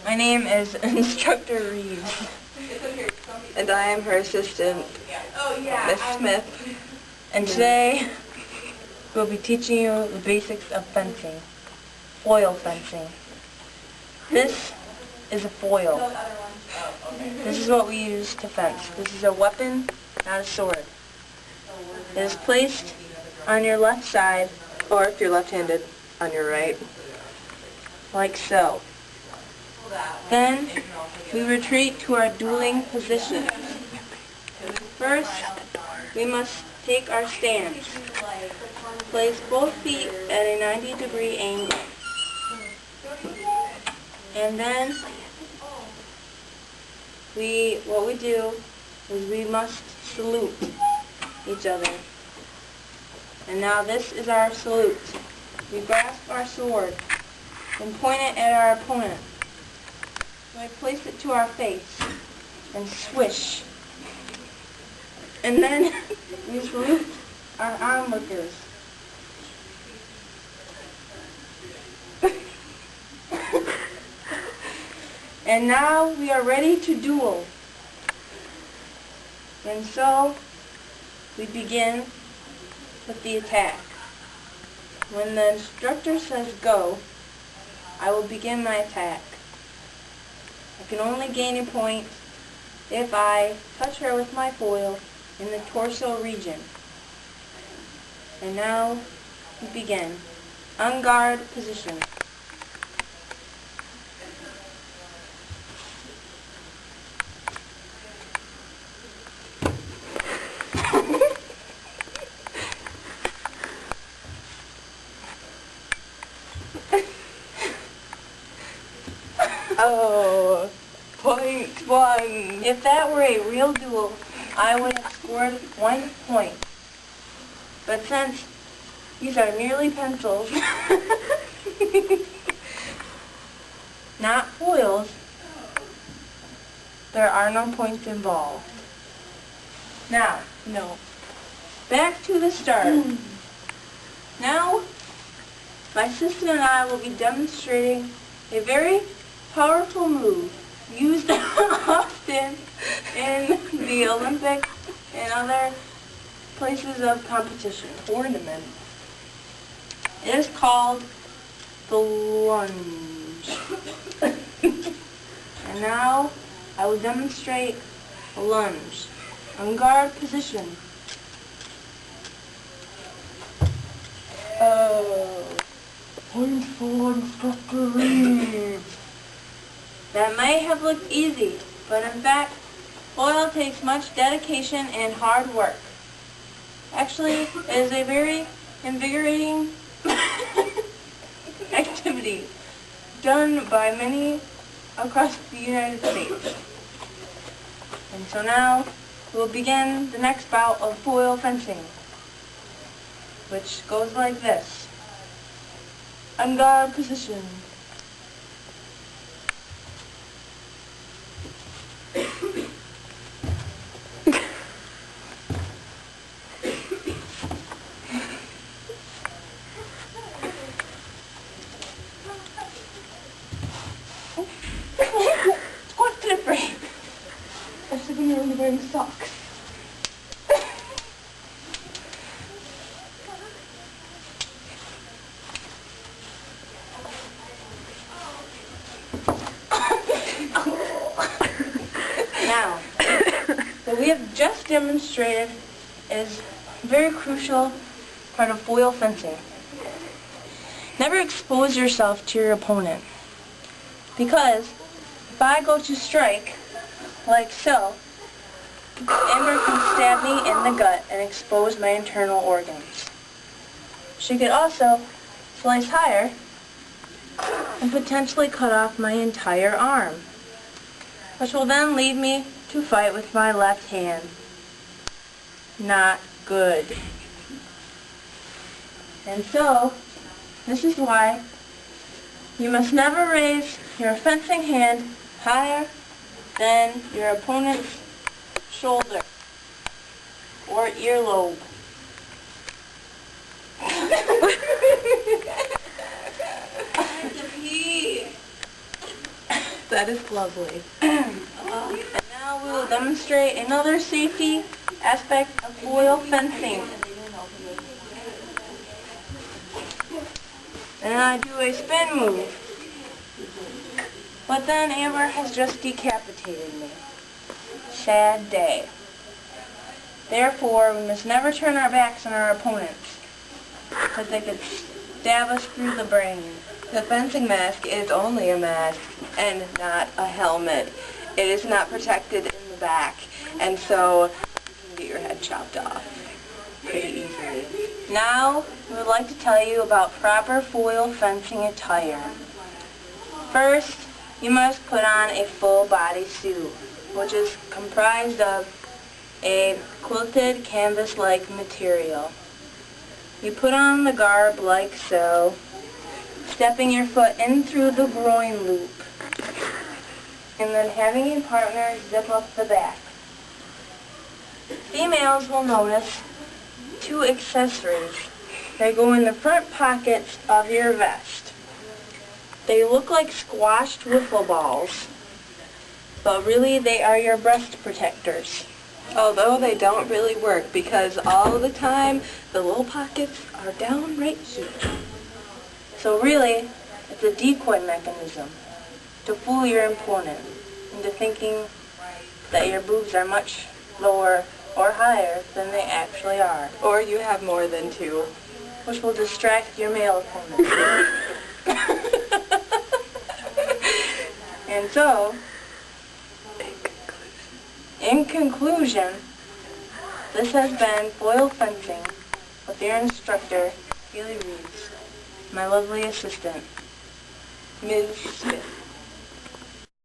My name is Instructor Reeves, and I am her assistant, Miss Smith. And today, we'll be teaching you the basics of fencing, foil fencing. This is a foil. This is what we use to fence. This is a weapon, not a sword. It is placed on your left side, or if you're left-handed, on your right, like so. Then, we retreat to our dueling positions. First, we must take our stance. Place both feet at a 90-degree angle. And then, what we do is we must salute each other. And now this is our salute. We grasp our sword and point it at our opponent. We place it to our face and swish. And then we salute our onlookers. And now we are ready to duel. And so we begin with the attack. When the instructor says go, I will begin my attack. I can only gain a point if I touch her with my foil in the torso region. And now we begin. On guard position. Oh, point one. If that were a real duel, I would have scored 1 point. But since these are merely pencils, not foils, there are no points involved. Now, back to the start. Now, my assistant and I will be demonstrating a very powerful move used often in the Olympics and other places of competition, tournament. It is called the lunge. And now I will demonstrate a lunge. On guard position. Point for Instructor Reeves. That may have looked easy, but in fact, foil takes much dedication and hard work. Actually, it is a very invigorating activity done by many across the United States. And so now, we'll begin the next bout of foil fencing, which goes like this. On guard position. It's quite slippery. Especially when you're only wearing socks. Now, what we have just demonstrated is a very crucial part of foil fencing. Never expose yourself to your opponent, because if I go to strike, like so, Amber can stab me in the gut and expose my internal organs. She could also slice higher and potentially cut off my entire arm, which will then lead me to fight with my left hand. Not good. And so, this is why you must never raise your fencing hand higher than your opponent's shoulder or earlobe. That is lovely. And now we will demonstrate another safety aspect of foil fencing. And I do a spin move. But then Amber has just decapitated me. Sad day. Therefore, we must never turn our backs on our opponents, because they could stab us through the brain. The fencing mask is only a mask and not a helmet. It is not protected in the back, and so you can get your head chopped off pretty easily. Now, we would like to tell you about proper foil fencing attire. First, you must put on a full body suit, which is comprised of a quilted canvas-like material. You put on the garb like so, stepping your foot in through the groin loop, and then having a partner zip up the back. Females will notice two accessories. They go in the front pockets of your vest. They look like squashed wiffle balls, but really they are your breast protectors. Although they don't really work, because all the time the little pockets are down right here. So really, it's a decoy mechanism to fool your opponent into thinking that your boobs are much lower or higher than they actually are. Or you have more than two. Which will distract your male opponent. And so, in conclusion, this has been foil fencing with your instructor, Haley Reeves, my lovely assistant, Ms. Smith.